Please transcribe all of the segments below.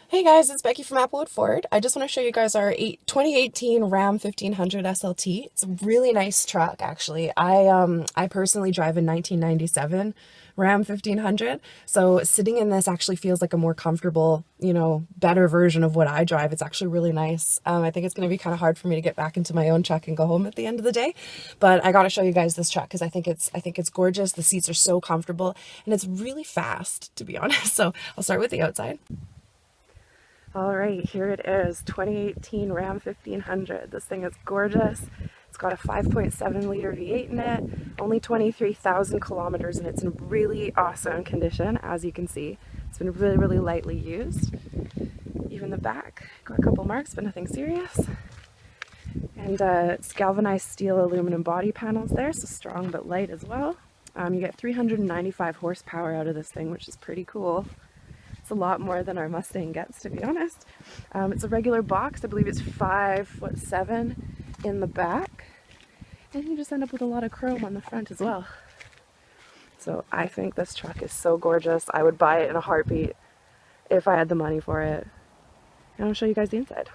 Hey guys, it's Becky from Applewood Ford. I just want to show you guys our 2018 Ram 1500 SLT. It's a really nice truck, actually. I personally drive a 1997 Ram 1500, so sitting in this actually feels like a more comfortable, better version of what I drive. It's actually really nice. I think it's going to be kind of hard for me to get back into my own truck and go home at the end of the day, but I got to show you guys this truck because I think it's gorgeous. The seats are so comfortable and it's really fast, to be honest. So I'll start with the outside. All right, here it is, 2018 Ram 1500. This thing is gorgeous. It's got a 5.7 liter V8 in it, only 23,000 kilometers, and it's in really awesome condition, as you can see. It's been really, really lightly used. Even the back, got a couple marks, but nothing serious. And it's galvanized steel aluminum body panels there, so strong but light as well. You get 395 horsepower out of this thing, which is pretty cool. It's a lot more than our Mustang gets, to be honest. It's a regular box. I believe it's 5'7" in the back. And you just end up with a lot of chrome on the front as well. So I think this truck is so gorgeous. I would buy it in a heartbeat if I had the money for it. And I'll show you guys the inside.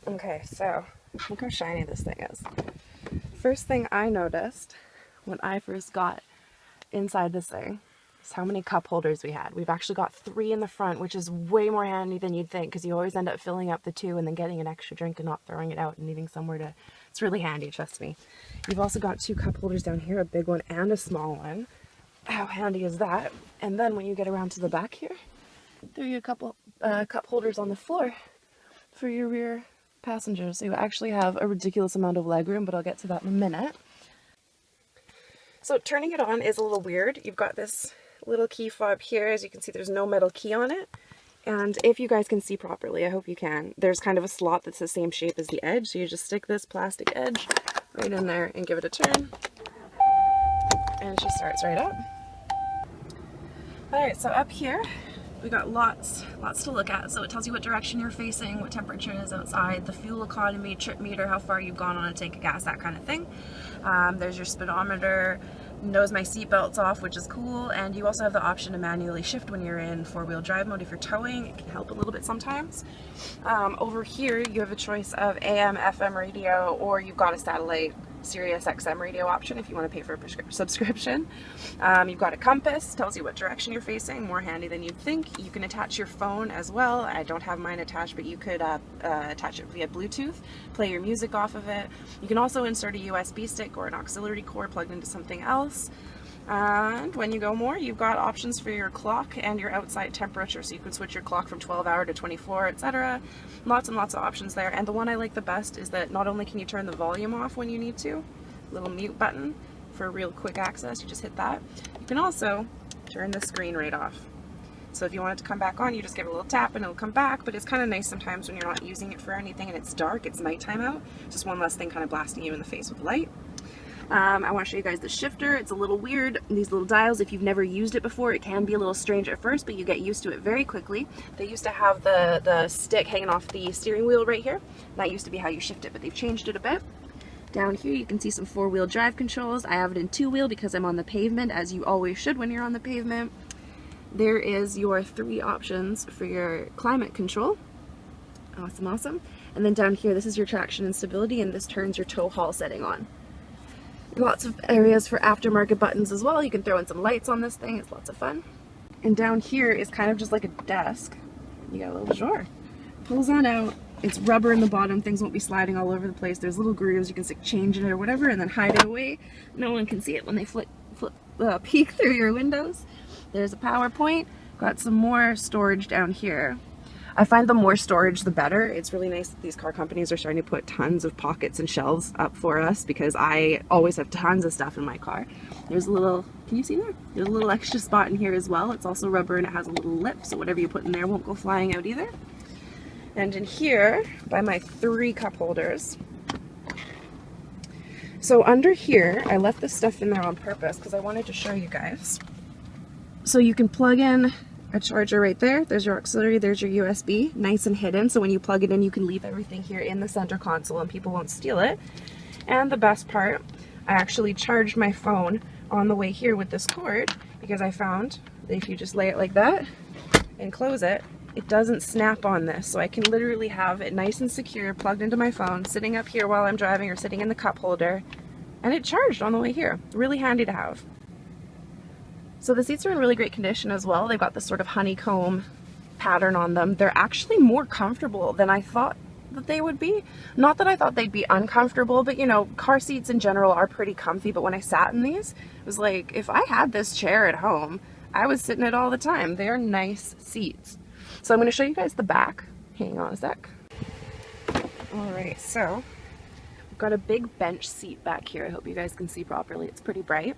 Okay, so look how shiny this thing is. First thing I noticed when I first got inside this thing, how many cup holders we had. We've actually got 3 in the front, which is way more handy than you'd think, because you always end up filling up the 2 and then getting an extra drink and not throwing it out and needing somewhere to... It's really handy, trust me. You've also got 2 cup holders down here, a big one and a small one. How handy is that? And then when you get around to the back here, there are a couple cup holders on the floor for your rear passengers. So you actually have a ridiculous amount of legroom, but I'll get to that in a minute. So turning it on is a little weird. You've got this little key fob here. As you can see, there's no metal key on it, and if you guys can see properly, I hope you can, there's kind of a slot that's the same shape as the edge, so you just stick this plastic edge right in there and give it a turn, and she starts right up. Alright, so up here we got lots to look at. So it tells you what direction you're facing, what temperature it is outside, the fuel economy, trip meter, how far you've gone on a tank of gas, that kind of thing. There's your speedometer, knows my seatbelt's off, which is cool, and you also have the option to manually shift when you're in 4-wheel drive mode. If you're towing, it can help a little bit sometimes. Over here you have a choice of AM, FM radio, or you've got a satellite Sirius XM radio option if you want to pay for a subscription. You've got a compass, tells you what direction you're facing, more handy than you'd think. You can attach your phone as well. I don't have mine attached, but you could attach it via Bluetooth, play your music off of it. You can also insert a USB stick or an auxiliary cord plugged into something else. And when you go more, you've got options for your clock and your outside temperature, so you can switch your clock from 12-hour to 24, etc. Lots and lots of options there. And the one I like the best is that not only can you turn the volume off when you need to, little mute button for real quick access, you just hit that. You can also turn the screen right off. So if you want it to come back on, you just give it a little tap and it'll come back, but it's kind of nice sometimes when you're not using it for anything and it's dark, it's nighttime out, just one less thing kind of blasting you in the face with light. I want to show you guys the shifter. It's a little weird. These little dials, if you've never used it before, it can be a little strange at first, but you get used to it very quickly. They used to have the stick hanging off the steering wheel right here. That used to be how you shift it, but they've changed it a bit. Down here you can see some 4-wheel drive controls. I have it in 2-wheel because I'm on the pavement, as you always should when you're on the pavement. There is your 3 options for your climate control. Awesome, awesome. And then down here, this is your traction and stability, and this turns your tow haul setting on. Lots of areas for aftermarket buttons as well. You can throw in some lights on this thing. It's lots of fun. And down here is kind of just like a desk. You got a little drawer. Pulls on out. It's rubber in the bottom. Things won't be sliding all over the place. There's little grooves. You can stick change in it or whatever and then hide it away. No one can see it when they peek through your windows. There's a power point. Got some more storage down here. I find the more storage the better. It's really nice that these car companies are starting to put tons of pockets and shelves up for us, because I always have tons of stuff in my car. There's a little, can you see there? There's a little extra spot in here as well. It's also rubber and it has a little lip, so whatever you put in there won't go flying out either. And in here, by my 3 cup holders. So under here, I left this stuff in there on purpose because I wanted to show you guys. So you can plug in a charger right there. There's your auxiliary, there's your USB, nice and hidden, so when you plug it in you can leave everything here in the center console and people won't steal it. And the best part, I actually charged my phone on the way here with this cord, because I found that if you just lay it like that and close it, it doesn't snap on this, so I can literally have it nice and secure plugged into my phone, sitting up here while I'm driving or sitting in the cup holder, and it charged on the way here. Really handy to have. So the seats are in really great condition as well. They've got this sort of honeycomb pattern on them. They're actually more comfortable than I thought that they would be. Not that I thought they'd be uncomfortable, but you know, car seats in general are pretty comfy, but when I sat in these, it was like, if I had this chair at home, I was sitting it all the time. They're nice seats. So I'm going to show you guys the back. Hang on a sec. Alright, so we've got a big bench seat back here. I hope you guys can see properly. It's pretty bright.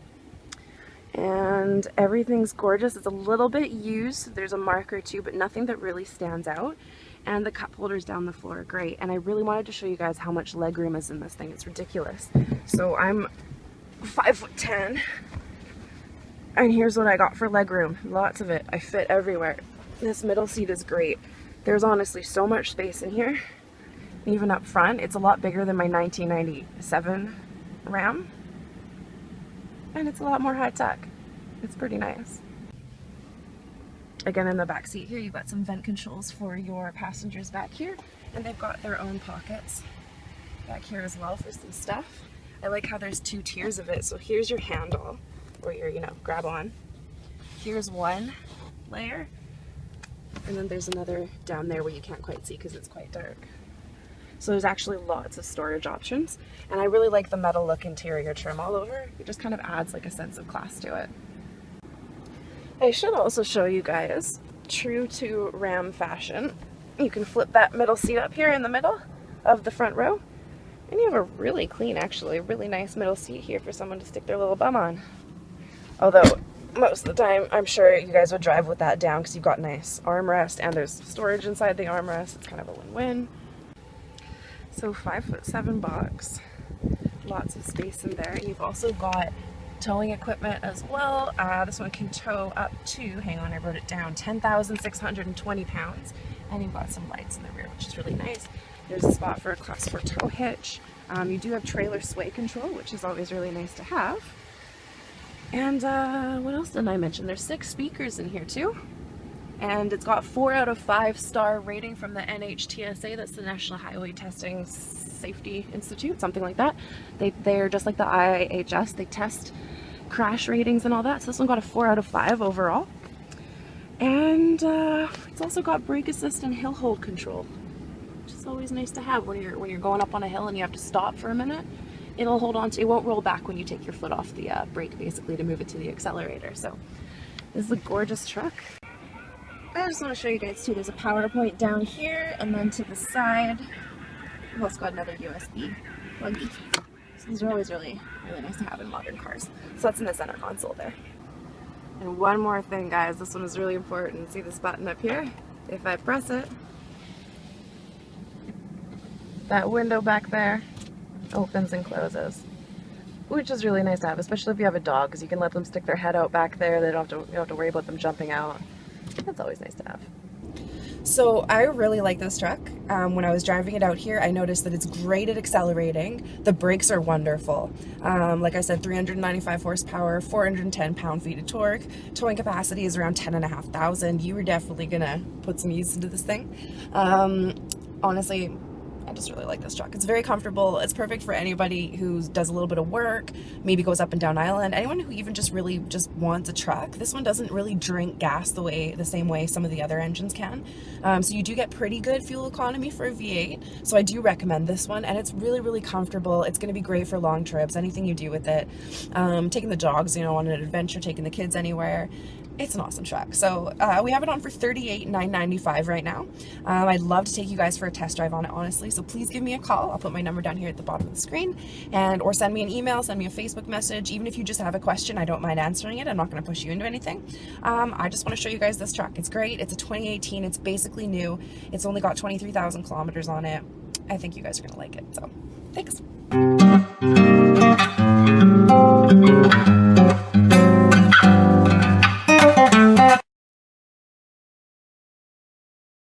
And everything's gorgeous. It's a little bit used. There's a mark or two, but nothing that really stands out. And the cup holders down the floor are great. And I really wanted to show you guys how much legroom is in this thing. It's ridiculous. So I'm 5'10", and here's what I got for legroom. Lots of it. I fit everywhere. This middle seat is great. There's honestly so much space in here. Even up front, it's a lot bigger than my 1997 Ram. And it's a lot more high tech. It's pretty nice. Again, in the back seat here, you've got some vent controls for your passengers back here, and they've got their own pockets back here as well for some stuff. I like how there's two tiers of it. So here's your handle, or your, you know, grab on. Here's one layer, and then there's another down there where you can't quite see because it's quite dark. So there's actually lots of storage options, and I really like the metal look interior trim all over. It just kind of adds like a sense of class to it. I should also show you guys, true to Ram fashion, you can flip that middle seat up here in the middle of the front row, and you have a really clean, actually, really nice middle seat here for someone to stick their little bum on. Although, most of the time, I'm sure you guys would drive with that down because you've got nice armrest, and there's storage inside the armrest. It's kind of a win-win. So 5'7" box, lots of space in there. You've also got towing equipment as well. This one can tow up to, hang on, I wrote it down, 10,620 pounds. And you've got some lights in the rear, which is really nice. There's a spot for a class 4 tow hitch. You do have trailer sway control, which is always really nice to have. And what else did I mention? There's 6 speakers in here too. And it's got 4 out of 5 star rating from the NHTSA, that's the National Highway Testing Safety Institute, something like that. They're just like the IHS, they test crash ratings and all that. So this one got a 4 out of 5 overall. And it's also got brake assist and hill hold control, which is always nice to have when you're going up on a hill and you have to stop for a minute. It'll hold on to, it won't roll back when you take your foot off the brake basically to move it to the accelerator. So this is a gorgeous truck. I just want to show you guys too, there's a power point down here, and then to the side we've also got another USB plug. So these are always really nice to have in modern cars. So that's in the center console there. And one more thing, guys, this one is really important. See this button up here? If I press it, that window back there opens and closes, which is really nice to have, especially if you have a dog, because you can let them stick their head out back there. They don't have to, you don't have to worry about them jumping out. That's always nice to have. So I really like this truck. When I was driving it out here, I noticed that it's great at accelerating. The brakes are wonderful. Like I said, 395 horsepower, 410 pound-feet of torque. Towing capacity is around 10,500. You were definitely gonna put some use into this thing. Honestly, I just really like this truck. It's very comfortable. It's perfect for anybody who does a little bit of work, maybe goes up and down island, anyone who even just really wants a truck. This one doesn't really drink gas the same way some of the other engines can. So you do get pretty good fuel economy for a V8. So I do recommend this one, and it's really comfortable. It's going to be great for long trips, anything you do with it. Taking the dogs, you know, on an adventure, taking the kids anywhere. It's an awesome truck. So we have it on for $38,995 right now. I'd love to take you guys for a test drive on it, honestly. So please give me a call. I'll put my number down here at the bottom of the screen, or send me an email, send me a Facebook message. Even if you just have a question, I don't mind answering it. I'm not going to push you into anything. I just want to show you guys this truck. It's great. It's a 2018. It's basically new. It's only got 23,000 kilometers on it. I think you guys are going to like it. So thanks.